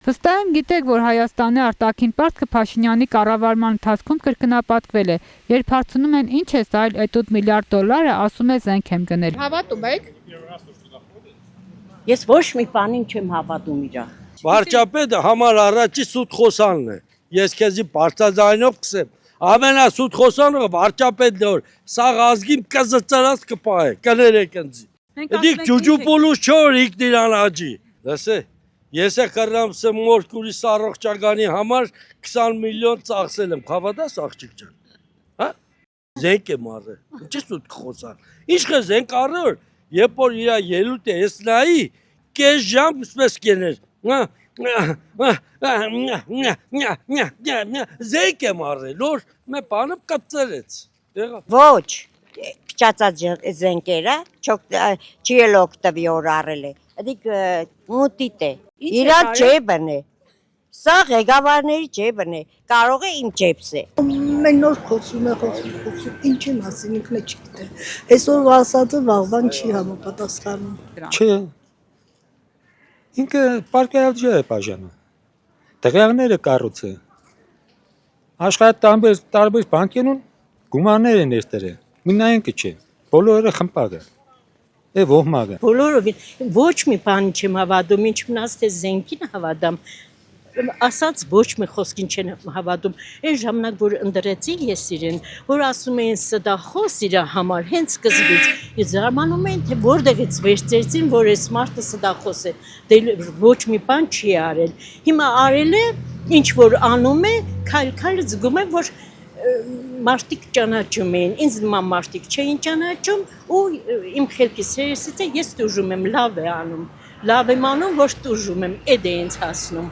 Վստահ եմ գիտեք, որ Հայաստանի արտաքին պարտքը Փաշինյանի կառավարման ընթացքում կրկնապատկվել է, երբ հարցնում են ինչ է սա, այդ 8 միլիարդ դոլարը, ասում է զենք եմ գնել։ Հավատում եք։ Ես ոչ մի բանին չեմ հավատում իրա։ Վարչապետը համար առաջի սուտ խոսանն է։ Ես քեզի բարձրաձայնով կսեմ։ Ամենասուտ խոսանը վարչապետն է, որ սա ազգին կզծրած կպահե, կներեք ինձ։ Դիք ջուջուպոլուս չոր իգնիրան աջի։ Լսե, ես է կռամ սմոր կուրի սառողջականի համար 20 միլիոն ծախսել եմ, հավատաս աղջիկ ջան։ Հա? Զենք եմ առել։ Ինչի սուտ խոսան։ Ինչ է զենք առել, երբ որ իր ելույթը ես նայի, կես ժամ սպես կեներ։ Զենք եմ առել, որ մե բանը կծրեց։ Ոչ, փչացած զենքերը չի էլ օգտվի օր առել է։ Դիք մուտիտ է։ Իրա ջեբն է։ Սա ղեկավարների ջեբն է։ Կարող է իմ ջեբս է։ Մենք նոր խոսում ենք, ինչի մասին ինքն է չգիտե։ Այսօր ասածը վաղվան չի համապատասխանում։ Չէ։ Ինքը պարկայալջի է բաժանը։ Դղյակները կառուցը։ Աշխատ տարբեր բանկերուն գումարներ են ներդրել։ Մինայինքը չէ։ Բոլորը խմպակը։ Է ոհմակը։ Բոլորովին ոչ մի բան չեմ հավատում, ինչ մնաց թե զենքին հավատամ։ Ասած ոչ մի խոսքին չեն հավատում։ Այն ժամանակ որ ընդրեցի ես իրեն, որ ասում էին սդախոս իր համար հենց սկզբից, ես զարմանում եմ թե որտեղից վերցրեցին, որ այս մարդը սդախոս է։ Դե ոչ մի բան չի արել։ Հիմա արել է, ինչ որ անում է, քայլ զգում եմ, որ մարդիկ ճանաչում էին, ինձ նման մարդիկ չէին ճանաչում ու իմ խելքից հերեսից է ես տուժում եմ, լավ եմ անում, որ տուժում եմ, էդ է ինձ հասնում։